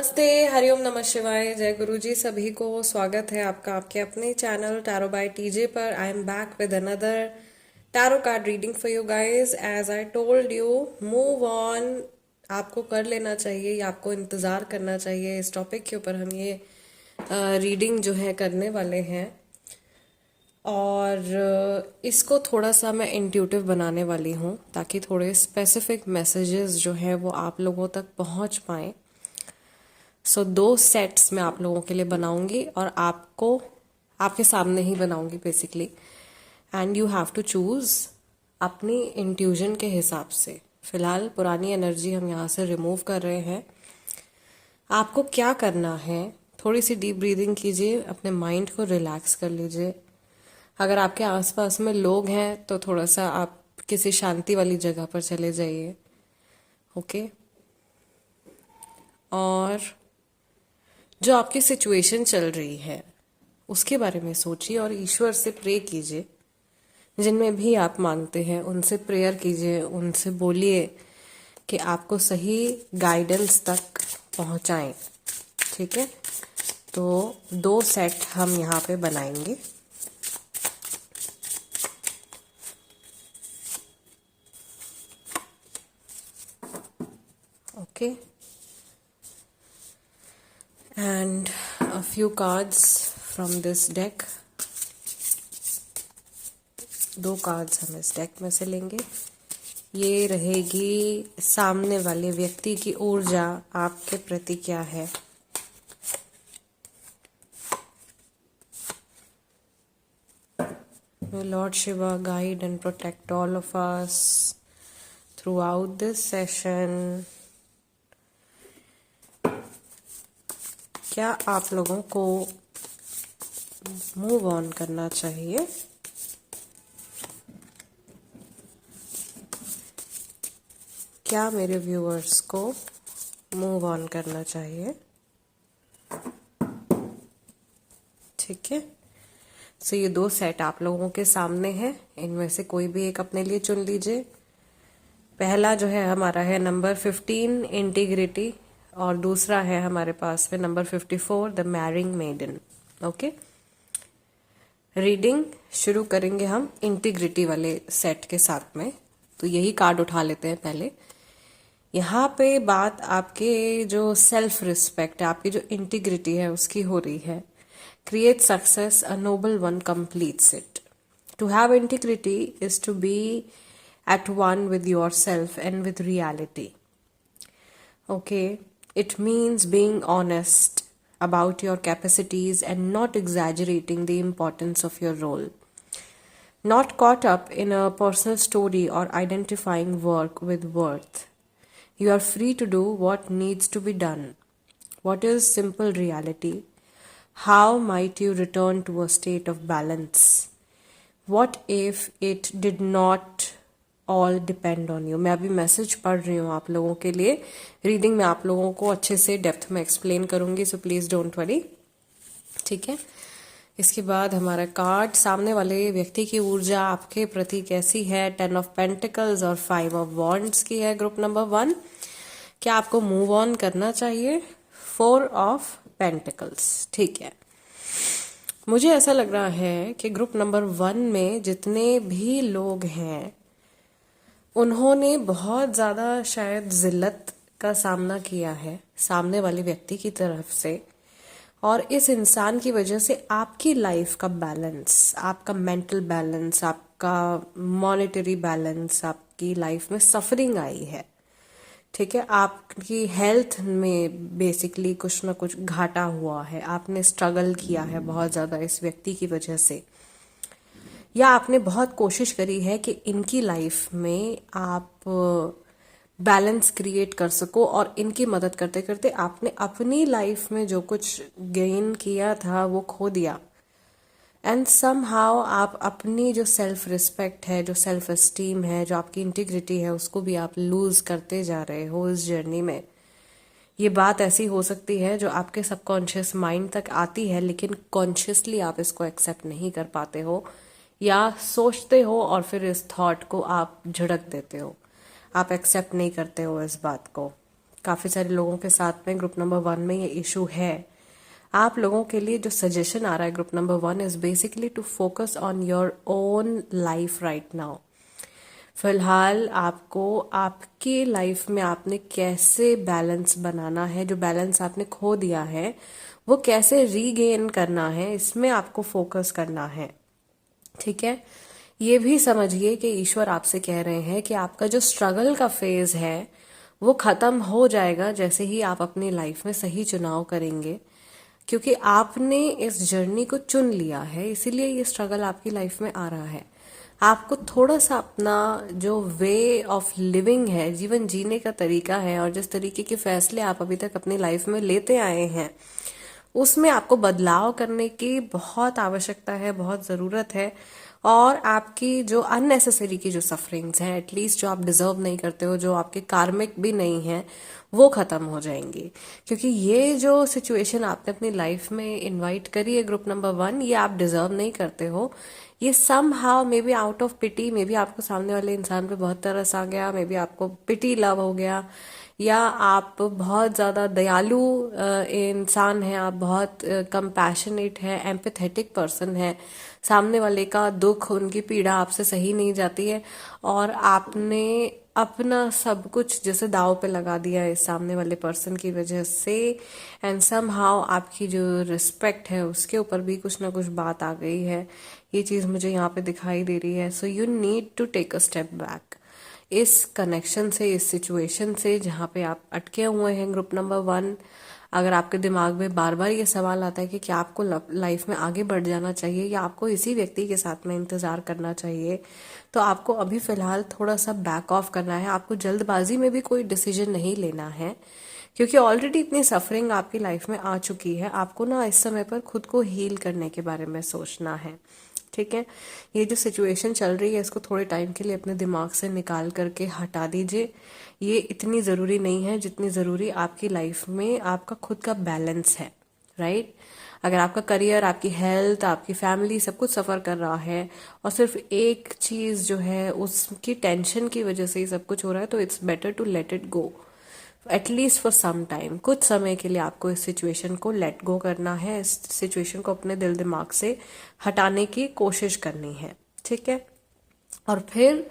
नमस्ते, हरिओम नमः शिवाय, जय गुरु जी। सभी को स्वागत है आपका आपके अपने चैनल टैरो बाय टीजे पर। I am back with another tarot card reading for you guys. As I told you, move on आपको कर लेना चाहिए या आपको इंतज़ार करना चाहिए। इस टॉपिक के ऊपर हम ये रीडिंग जो है करने वाले हैं और इसको थोड़ा सा मैं इंट्यूटिव बनाने वाली हूँ ताकि थोड़े स्पेसिफिक मैसेजेस जो है वो आप लोगों तक पहुँच पाएँ। सो 2 सेट्स मैं आप लोगों के लिए बनाऊंगी और आपको आपके सामने ही बनाऊंगी basically, and you have to choose अपनी इंट्यूजन के हिसाब से। फिलहाल पुरानी एनर्जी हम यहाँ से रिमूव कर रहे हैं। आपको क्या करना है, थोड़ी सी डीप ब्रीदिंग कीजिए, अपने माइंड को रिलैक्स कर लीजिए। अगर आपके आसपास में लोग हैं तो थोड़ा सा आप किसी शांति वाली जगह पर चले जाइए, ओके। और जो आपकी सिचुएशन चल रही है उसके बारे में सोचिए और ईश्वर से प्रे कीजिए। जिनमें भी आप मानते हैं उनसे प्रेयर कीजिए, उनसे बोलिए कि आपको सही गाइडेंस तक पहुंचाएं, ठीक है। तो 2 सेट हम यहाँ पे बनाएंगे। Okay, and a few cards from this deck। 2 cards हम इस डेक में से लेंगे। ये रहेगी सामने वाले व्यक्ति की ऊर्जा आपके प्रति क्या है। May Lord Shiva guide and protect all of us throughout this session। क्या आप लोगों को मूव ऑन करना चाहिए, क्या मेरे व्यूअर्स को मूव ऑन करना चाहिए, ठीक है। सो ये 2 सेट आप लोगों के सामने हैं, इनमें से कोई भी एक अपने लिए चुन लीजिए। पहला जो है हमारा है नंबर 15 इंटीग्रिटी, और दूसरा है हमारे पास में number 54 the marrying maiden. Okay, reading शुरू करेंगे हम इंटीग्रिटी वाले सेट के साथ में। तो यही कार्ड उठा लेते हैं पहले। यहाँ पे बात आपके जो सेल्फ रिस्पेक्ट है, आपकी जो इंटीग्रिटी है उसकी हो रही है। Create success, a noble one completes it. To have integrity is to be at one with yourself and with reality. Okay, it means being honest about your capacities and not exaggerating the importance of your role. Not caught up in a personal story or identifying work with worth. You are free to do what needs to be done. What is simple reality? How might you return to a state of balance? What if it did not all depend on you. मैं अभी message पढ़ रही हूँ आप लोगों के लिए। Reading में आप लोगों को अच्छे से डेप्थ में एक्सप्लेन करूंगी, सो प्लीज डोंट वरी, ठीक है। इसके बाद हमारा कार्ड, सामने वाले व्यक्ति की ऊर्जा आपके प्रति कैसी है। 10 ऑफ पेंटिकल्स और 5 ऑफ वॉन्ड्स की है ग्रुप नंबर 1। क्या आपको मूव ऑन करना चाहिए। 4 ऑफ पेंटिकल्स, ठीक है। मुझे ऐसा लग रहा है कि ग्रुप नंबर 1 में जितने भी लोग हैं उन्होंने बहुत ज़्यादा शायद जिल्लत का सामना किया है सामने वाले व्यक्ति की तरफ से, और इस इंसान की वजह से आपकी लाइफ का बैलेंस, आपका मेंटल बैलेंस, आपका मॉनेटरी बैलेंस, आपकी लाइफ में सफरिंग आई है, ठीक है। आपकी हेल्थ में बेसिकली कुछ ना कुछ घाटा हुआ है, आपने स्ट्रगल किया है बहुत ज़्यादा इस व्यक्ति की वजह से, या आपने बहुत कोशिश करी है कि इनकी लाइफ में आप बैलेंस क्रिएट कर सको, और इनकी मदद करते करते आपने अपनी लाइफ में जो कुछ गेन किया था वो खो दिया। एंड समहाउ आप अपनी जो सेल्फ रिस्पेक्ट है, जो सेल्फ एस्टीम है, जो आपकी इंटीग्रिटी है, उसको भी आप लूज करते जा रहे हो इस जर्नी में। ये बात ऐसी हो सकती है जो आपके सबकॉन्शियस माइंड तक आती है, लेकिन कॉन्शियसली आप इसको एक्सेप्ट नहीं कर पाते हो, या सोचते हो और फिर इस थॉट को आप झिड़क देते हो, आप एक्सेप्ट नहीं करते हो इस बात को। काफ़ी सारे लोगों के साथ में ग्रुप नंबर 1 में ये इशू है। आप लोगों के लिए जो सजेशन आ रहा है group number 1 is basically to focus on your own life right now. फिलहाल आपको आपकी लाइफ में आपने कैसे बैलेंस बनाना है, जो बैलेंस आपने खो दिया है वो कैसे रीगेन करना है, इसमें आपको फोकस करना है। ठीक है, ये भी समझिए कि ईश्वर आपसे कह रहे हैं कि आपका जो स्ट्रगल का फेज है वो खत्म हो जाएगा जैसे ही आप अपनी लाइफ में सही चुनाव करेंगे, क्योंकि आपने इस जर्नी को चुन लिया है, इसीलिए ये स्ट्रगल आपकी लाइफ में आ रहा है। आपको थोड़ा सा अपना जो वे ऑफ लिविंग है, जीवन जीने का तरीका है, और जिस तरीके के फैसले आप अभी तक अपनी लाइफ में लेते आए हैं उसमें आपको बदलाव करने की बहुत आवश्यकता है, बहुत ज़रूरत है। और आपकी जो अननेसेसरी की जो सफरिंग्स हैं, एटलीस्ट जो आप डिजर्व नहीं करते हो, जो आपके कार्मिक भी नहीं है, वो खत्म हो जाएंगी। क्योंकि ये जो सिचुएशन आपने अपनी लाइफ में इनवाइट करी है ग्रुप नंबर 1, ये आप डिजर्व नहीं करते हो। ये somehow maybe out of pity, maybe आपको सामने वाले इंसान पे बहुत तरस आ गया, मे बी आपको पिटी लव हो गया, या आप बहुत ज़्यादा दयालु इंसान हैं, आप बहुत कंपैशनेट है, एम्पैथेटिक पर्सन है, सामने वाले का दुख, उनकी पीड़ा आपसे सही नहीं जाती है, और आपने अपना सब कुछ जैसे दाव पे लगा दिया है इस सामने वाले पर्सन की वजह से, एंड सम हाउ आपकी जो रिस्पेक्ट है उसके ऊपर भी कुछ ना कुछ बात आ गई है। ये चीज़ मुझे यहाँ पे दिखाई दे रही है। So you need to take a step back इस कनेक्शन से, इस सिचुएशन से जहाँ पे आप अटके हुए हैं ग्रुप नंबर 1। अगर आपके दिमाग में बार बार ये सवाल आता है कि क्या आपको लाइफ में आगे बढ़ जाना चाहिए या आपको इसी व्यक्ति के साथ में इंतजार करना चाहिए, तो आपको अभी फिलहाल थोड़ा सा बैक ऑफ करना है। आपको जल्दबाजी में भी कोई डिसीजन नहीं लेना है, क्योंकि ऑलरेडी इतनी सफरिंग आपकी लाइफ में आ चुकी है। आपको ना इस समय पर खुद को हील करने के बारे में सोचना है। ठीक है, ये जो सिचुएशन चल रही है इसको थोड़े टाइम के लिए अपने दिमाग से निकाल करके हटा दीजिए। ये इतनी ज़रूरी नहीं है जितनी ज़रूरी आपकी लाइफ में आपका खुद का बैलेंस है। राइट, अगर आपका करियर, आपकी हेल्थ, आपकी फैमिली सब कुछ सफ़र कर रहा है और सिर्फ एक चीज़ जो है उसकी टेंशन की वजह से ही सब कुछ हो रहा है, तो it's better to let it go at least for some time. कुछ समय के लिए आपको इस सिचुएशन को लेट गो करना है, इस सिचुएशन को अपने दिल दिमाग से हटाने की कोशिश करनी है। ठीक है, और फिर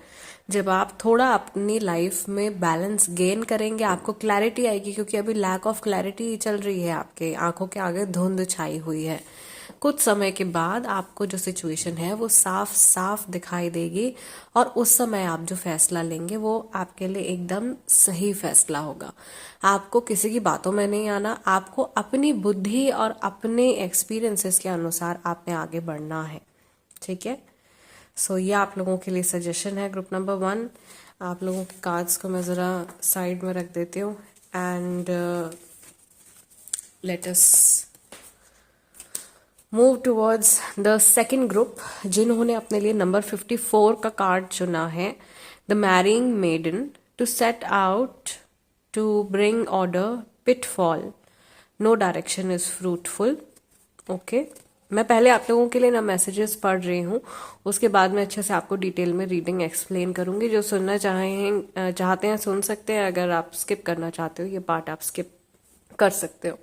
जब आप थोड़ा अपनी लाइफ में बैलेंस गेन करेंगे, आपको क्लैरिटी आएगी, क्योंकि अभी लैक ऑफ क्लैरिटी चल रही है, आपके आंखों के आगे धुंध छाई हुई है। कुछ समय के बाद आपको जो सिचुएशन है वो साफ साफ दिखाई देगी, और उस समय आप जो फैसला लेंगे वो आपके लिए एकदम सही फैसला होगा। आपको किसी की बातों में नहीं आना, आपको अपनी बुद्धि और अपने एक्सपीरियंसेस के अनुसार आपने आगे बढ़ना है। ठीक है, सो ये आप लोगों के लिए सजेशन है ग्रुप नंबर 1। आप लोगों के कार्ड्स को मैं ज़रा साइड में रख देती हूँ, and let us move towards the second group, जिन्होंने अपने लिए नंबर 54 का कार्ड चुना है, the marrying maiden, to set out to bring order, pitfall, no direction is fruitful. Okay, मैं पहले आप लोगों के लिए ना मैसेजेस पढ़ रही हूँ, उसके बाद मैं अच्छे से आपको डिटेल में रीडिंग एक्सप्लेन करूंगी। जो सुनना चाहते हैं सुन सकते हैं, अगर आप स्किप करना चाहते हो ये पार्ट आप स्किप कर सकते हो।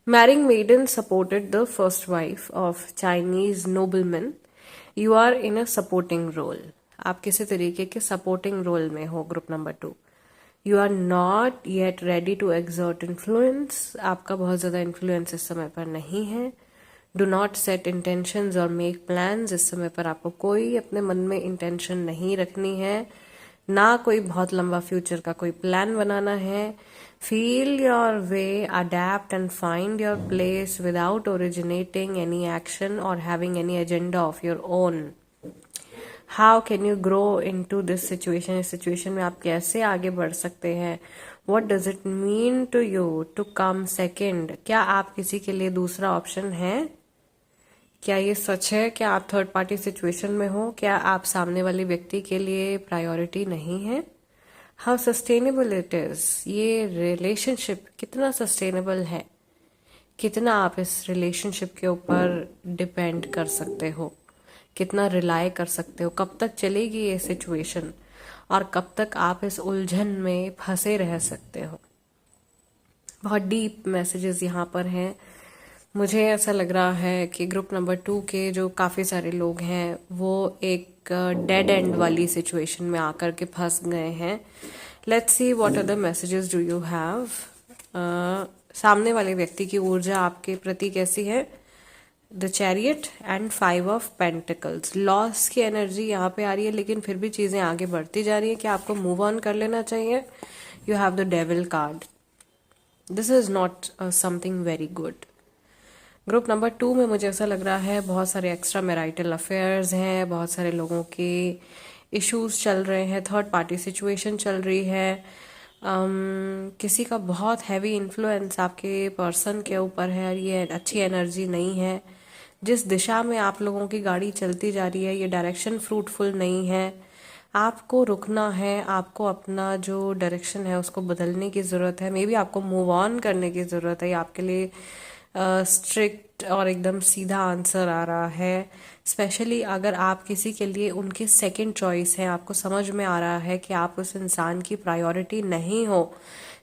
Marrying maiden supported the first wife of Chinese nobleman. You are in a supporting role. आप किसी तरीके के सपोर्टिंग रोल में हो group number 2। You are not yet ready to exert influence. आपका बहुत ज़्यादा इन्फ्लुएंस इस समय पर नहीं है। Do not set intentions or make plans. इस समय पर आपको कोई अपने मन में इंटेंशन नहीं रखनी है, ना कोई बहुत लंबा फ्यूचर का कोई प्लान बनाना है। Feel your way, adapt and find your place without originating any action or having any agenda of your own. How can you grow into this situation? इस situation में आप कैसे आगे बढ़ सकते हैं? What does it mean to you to come second? क्या आप किसी के लिए दूसरा ऑप्शन हैं? क्या ये सच है? क्या आप थर्ड पार्टी सिचुएशन में हो? क्या आप सामने वाले व्यक्ति के लिए प्रायोरिटी नहीं है? हाउ सस्टेनेबल इट इज, ये रिलेशनशिप कितना सस्टेनेबल है, कितना आप इस रिलेशनशिप के ऊपर डिपेंड कर सकते हो, कितना रिलाय कर सकते हो, कब तक चलेगी ये सिचुएशन और कब तक आप इस उलझन में फंसे रह सकते हो। बहुत डीप मैसेजेस यहाँ पर हैं। मुझे ऐसा लग रहा है कि ग्रुप नंबर 2 के जो काफ़ी सारे लोग हैं वो एक डेड एंड वाली सिचुएशन में आकर के फंस गए हैं। Let's see what other messages do you have. सामने वाले व्यक्ति की ऊर्जा आपके प्रति कैसी है? The chariot and 5 of pentacles. Loss की एनर्जी यहाँ पे आ रही है, लेकिन फिर भी चीज़ें आगे बढ़ती जा रही है कि आपको मूव ऑन कर लेना चाहिए। You have the devil card. This is not something very good. Group number 2 में मुझे ऐसा लग रहा है बहुत सारे एक्स्ट्रा मैरिटल अफेयर्स हैं, बहुत सारे लोगों के इश्यूज चल रहे हैं, थर्ड पार्टी सिचुएशन चल रही है। किसी का बहुत हैवी इन्फ्लुएंस आपके पर्सन के ऊपर है और ये अच्छी एनर्जी नहीं है। जिस दिशा में आप लोगों की गाड़ी चलती जा रही है ये डायरेक्शन फ्रूटफुल नहीं है। आपको रुकना है, आपको अपना जो डायरेक्शन है उसको बदलने की ज़रूरत है। मे बी आपको मूव ऑन करने की ज़रूरत है। आपके लिए स्ट्रिक्ट और एकदम सीधा आंसर आ रहा है। स्पेशली अगर आप किसी के लिए उनकी सेकंड चॉइस है, आपको समझ में आ रहा है कि आप उस इंसान की प्रायोरिटी नहीं हो।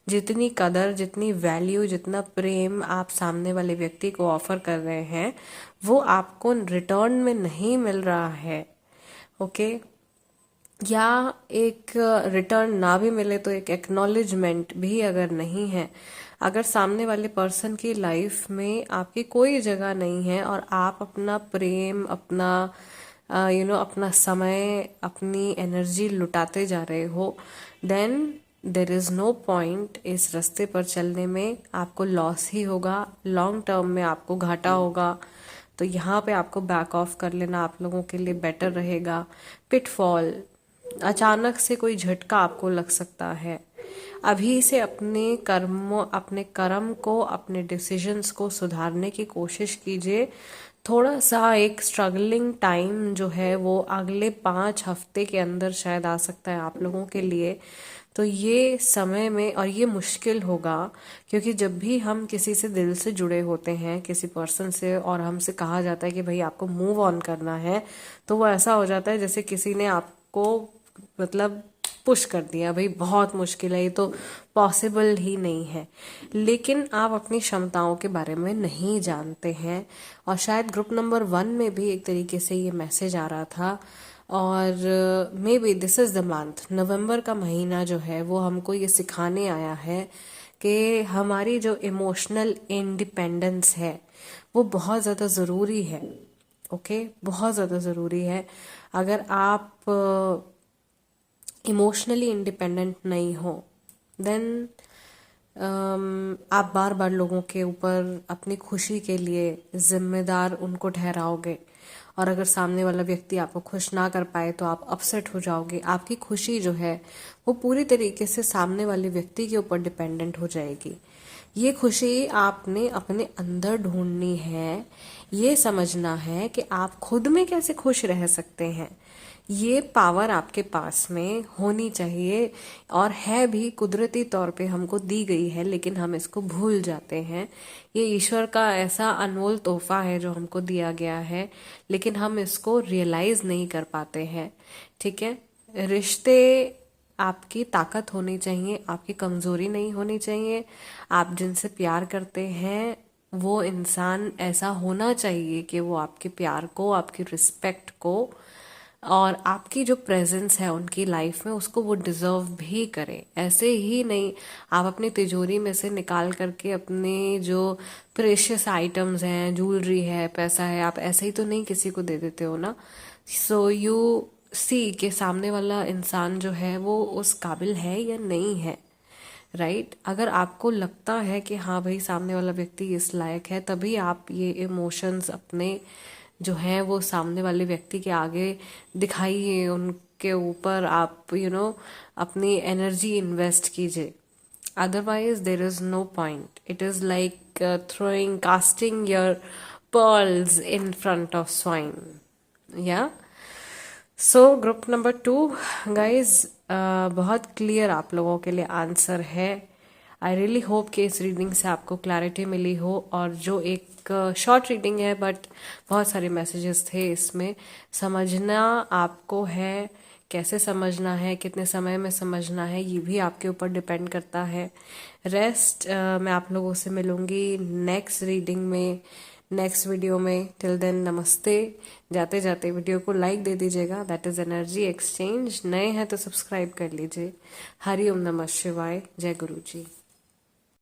जितनी कदर, जितनी वैल्यू, जितना प्रेम आप सामने वाले व्यक्ति को ऑफर कर रहे हैं वो आपको रिटर्न में नहीं मिल रहा है। ओके, या एक रिटर्न ना भी मिले तो एक एक्नॉलेजमेंट भी अगर नहीं है, अगर सामने वाले पर्सन की लाइफ में आपकी कोई जगह नहीं है और आप अपना प्रेम, अपना अपना समय, अपनी एनर्जी लुटाते जा रहे हो, then there is no point इस रास्ते पर चलने में। आपको लॉस ही होगा, लॉन्ग टर्म में आपको घाटा होगा। तो यहाँ पे आपको बैक ऑफ कर लेना आप लोगों के लिए बेटर रहेगा। पिटफॉल, अचानक से कोई झटका आपको लग सकता है। अभी से अपने कर्म को, अपने डिसीजंस को सुधारने की कोशिश कीजिए। थोड़ा सा एक स्ट्रगलिंग टाइम जो है वो अगले 5 हफ्ते के अंदर शायद आ सकता है आप लोगों के लिए। तो ये समय में, और ये मुश्किल होगा क्योंकि जब भी हम किसी से दिल से जुड़े होते हैं, किसी पर्सन से, और हमसे कहा जाता है कि भाई आपको मूव ऑन करना है, तो वो ऐसा हो जाता है जैसे किसी ने आपको मतलब पुश कर दिया, भाई बहुत मुश्किल है, ये तो पॉसिबल ही नहीं है। लेकिन आप अपनी क्षमताओं के बारे में नहीं जानते हैं। और शायद ग्रुप नंबर 1 में भी एक तरीके से ये मैसेज आ रहा था। और maybe this is the month, नवंबर का महीना जो है वो हमको ये सिखाने आया है कि हमारी जो इमोशनल इंडिपेंडेंस है वो बहुत ज़्यादा ज़रूरी है। ओके, बहुत ज़्यादा ज़रूरी है। अगर आप इमोशनली इंडिपेंडेंट नहीं हो, देन आप बार बार लोगों के ऊपर अपनी खुशी के लिए जिम्मेदार उनको ठहराओगे। और अगर सामने वाला व्यक्ति आपको खुश ना कर पाए तो आप अपसेट हो जाओगे। आपकी खुशी जो है वो पूरी तरीके से सामने वाले व्यक्ति के ऊपर डिपेंडेंट हो जाएगी। ये खुशी आपने अपने अंदर ढूंढनी है। ये समझना है कि आप खुद में कैसे खुश रह सकते हैं। ये पावर आपके पास में होनी चाहिए, और है भी, कुदरती तौर पे हमको दी गई है, लेकिन हम इसको भूल जाते हैं। ये ईश्वर का ऐसा अनमोल तोहफा है जो हमको दिया गया है, लेकिन हम इसको रियलाइज नहीं कर पाते हैं। ठीक है, रिश्ते आपकी ताकत होनी चाहिए, आपकी कमजोरी नहीं होनी चाहिए। आप जिनसे प्यार करते हैं वो इंसान ऐसा होना चाहिए कि वो आपके प्यार को, आपकी रिस्पेक्ट को और आपकी जो प्रेजेंस है उनकी लाइफ में उसको वो डिजर्व भी करें। ऐसे ही नहीं आप अपनी तिजोरी में से निकाल करके अपने जो प्रेशियस आइटम्स हैं, ज्वेलरी है, पैसा है, आप ऐसे ही तो नहीं किसी को दे देते हो ना। सो यू सी कि सामने वाला इंसान जो है वो उस काबिल है या नहीं है। राइट, अगर आपको लगता है कि हाँ भाई सामने वाला व्यक्ति इस लायक है, तभी आप ये इमोशंस अपने जो हैं वो सामने वाले व्यक्ति के आगे दिखाइए, उनके ऊपर आप अपनी एनर्जी इन्वेस्ट कीजिए। Otherwise there is no point. It is like throwing casting your pearls in front of swine. Yeah so group number 2 guys, बहुत क्लियर आप लोगों के लिए आंसर है। आई रियली होप कि इस रीडिंग से आपको क्लैरिटी मिली हो। और जो एक शॉर्ट रीडिंग है बट बहुत सारे मैसेजेस थे इसमें, समझना आपको है कैसे समझना है, कितने समय में समझना है, ये भी आपके ऊपर डिपेंड करता है। रेस्ट मैं आप लोगों से मिलूंगी नेक्स्ट रीडिंग में, नेक्स्ट वीडियो में। टिल देन नमस्ते। जाते जाते वीडियो को लाइक दे दीजिएगा, दैट इज एनर्जी एक्सचेंज। नए हैं तो सब्सक्राइब कर लीजिए। हरि ओम नमः शिवाय। जय गुरु जी।